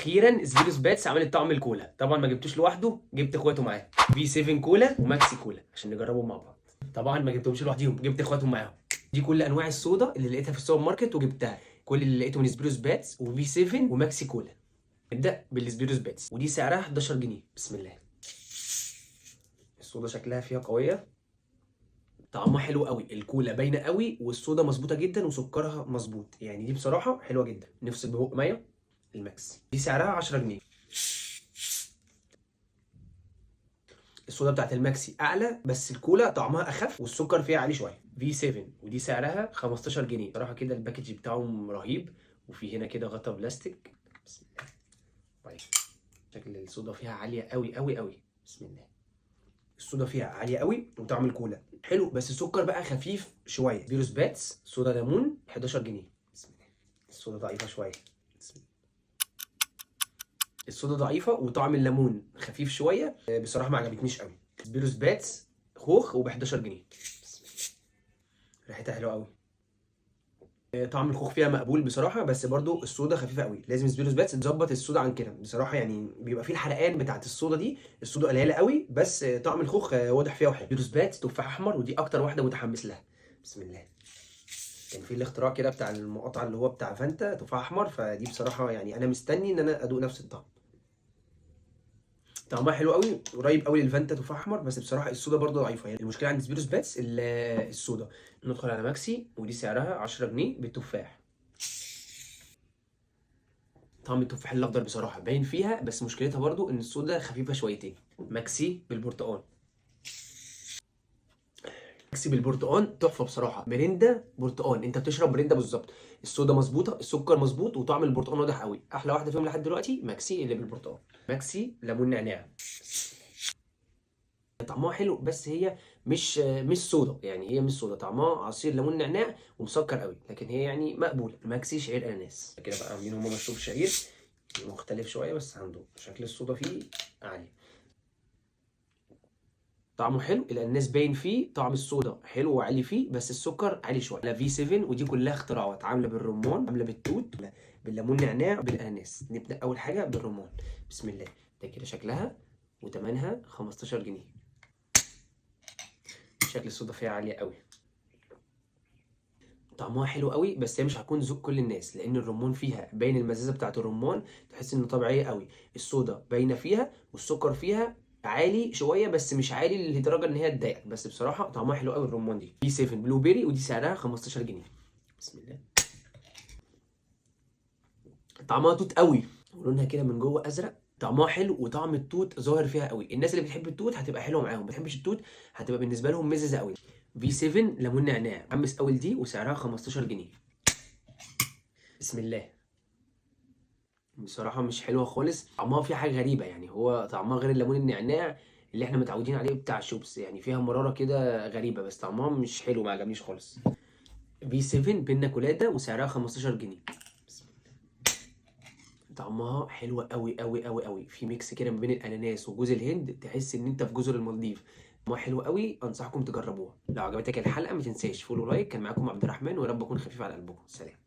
واخيرا سبيروس باتس عملت طعم الكولا. طبعا ما جبتوش لوحده، جبت اخواته معاه، في 7 كولا وماكسي كولا عشان نجربهم مع بعض. طبعا ما جبتهمش لوحديهم، جبت اخواتهم معاهم. دي كل انواع الصودا اللي لقيتها في السوبر ماركت وجبتها، كل اللي لقيته من سبيروس باتس وفي 7 وماكسي كولا. نبدا بالسبيروس باتس، ودي سعرها 11 جنيه. بسم الله. الصودا شكلها فيها قويه، طعمها حلو قوي، الكولا باينه قوي والصودا مظبوطه جدا وسكرها مظبوط، يعني دي بصراحه حلوه جدا. نفصل ببق ميه. الماكس دي سعرها 10 جنيه. الصودا بتاعت الماكسي اعلى بس الكولا طعمها اخف والسكر فيها عالي شويه. في 7 ودي سعرها 15 جنيه. صراحه كده الباكج بتاعهم رهيب، وفي هنا كده غطا بلاستيك. بسم الله. طيب شكل الصودا فيها عاليه قوي قوي قوي. بسم الله. الصودا فيها عاليه قوي وطعم الكولا حلو بس السكر بقى خفيف شويه. فيروس باتس صودا ليمون 11 جنيه. بسم الله. الصودا ضعيفه شويه. بسم الله. الصودا ضعيفه وطعم الليمون خفيف شويه، بصراحه ما عجبتنيش قوي. فيروس باتس خوخ وب 11 جنيه. ريحتها حلوه قوي. طعم الخوخ فيها مقبول بصراحه، بس برضو الصودا خفيفه قوي. لازم سبيروس باتس تظبط الصودا عن كده بصراحه، يعني بيبقى فيه الحرقان بتاعت الصودا دي، الصودا قليله قوي بس طعم الخوخ واضح فيها وحلو. سبيروس باتس تفاح احمر، ودي اكتر واحده متحمس لها. بسم الله. كان في الاختراع كده بتاع المقاطعه اللي هو بتاع فانتا تفاح احمر، فدي بصراحه يعني انا مستني ان انا ادوق نفس الطعم. طعمها حلو قوي، قريب قوي للفانتا تفاح احمر، بس بصراحه الصودا برضو ضعيفه. يعني المشكله عند سبيروس باتس الصودا. ندخل على ماكسي، ودي سعرها 10 جنيه بالتفاح. طعم التفاح الاخضر بصراحه باين فيها، بس مشكلتها برضو ان الصودا خفيفه شويتين. ماكسي بالبرتقال. ماكسي بالبرتقال تحفه بصراحه، مريندا برتقال، انت بتشرب مريندا بالظبط. الصودا مظبوطه، السكر مظبوط، وطعم البرتقال واضح قوي. احلى واحده فيهم لحد دلوقتي ماكسي اللي بالبرتقال. ماكسي ليمون نعناع. طعمها حلو بس هي مش صودا، يعني هي مش صودا، طعمها عصير ليمون نعناع ومسكر قوي، لكن هي يعني مقبوله. ماكسي شعير اناناس. كده بقى عاملين هما مشروب شعير مختلف شويه، بس عنده شكل الصودا فيه عالي. طعمه حلو، الاناناس باين فيه، طعم الصودا حلو وعالي فيه، بس السكر عالي شويه. لا في 7 ودي كلها اختراعات، عامله بالرمان، عامله بالتوت، بالليمون نعناع، بالاناناس. نبدا اول حاجه بالرمان. بسم الله. ده كده شكلها وتمنها 15 جنيه. شكل الصودا فيها عاليه قوي. طعمها حلو قوي، بس هي مش هتكون ذوق كل الناس، لان الرمان فيها باين المزازه بتاعت الرمان، تحس انه طبيعيه قوي. الصودا باينه فيها والسكر فيها عالي شويه، بس مش عالي لدرجه ان هي تضايقك، بس بصراحه طعمها حلو قوي الرمان دي. في 7 بلو بيري، ودي سعرها 15 جنيه. بسم الله. طعمها توت قوي، ولونها كده من جوه ازرق. طعمها حلو وطعم التوت ظاهر فيها قوي. الناس اللي بتحب التوت هتبقى حلوه معاهم، ما بتحبش التوت هتبقى بالنسبه لهم مززه قوي. في 7 ليمون نعناع، متحمس قوي لدي وسعرها 15 جنيه. بسم الله. بصراحة مش حلوة خالص، طعمها فيه حاجة غريبة، يعني هو طعمها غير الليمون النعناع اللي احنا متعودين عليه بتاع الشوبس، يعني فيها مرارة كده غريبة، بس طعمها مش حلو، ما عجبنيش خالص. في 7 بينا كولادا وسعرها 15 جنيه. طعمها حلو قوي قوي قوي قوي، في ميكس كده ما بين الاناناس وجوز الهند، تحس ان انت في جزر المالديف. طعمها حلو قوي، انصحكم تجربوها. لو عجبتك الحلقة ما تنساش فولو لايك. كان معاكم عبد الرحمن، ويا رب اكون خفيف على قلبكم. سلام.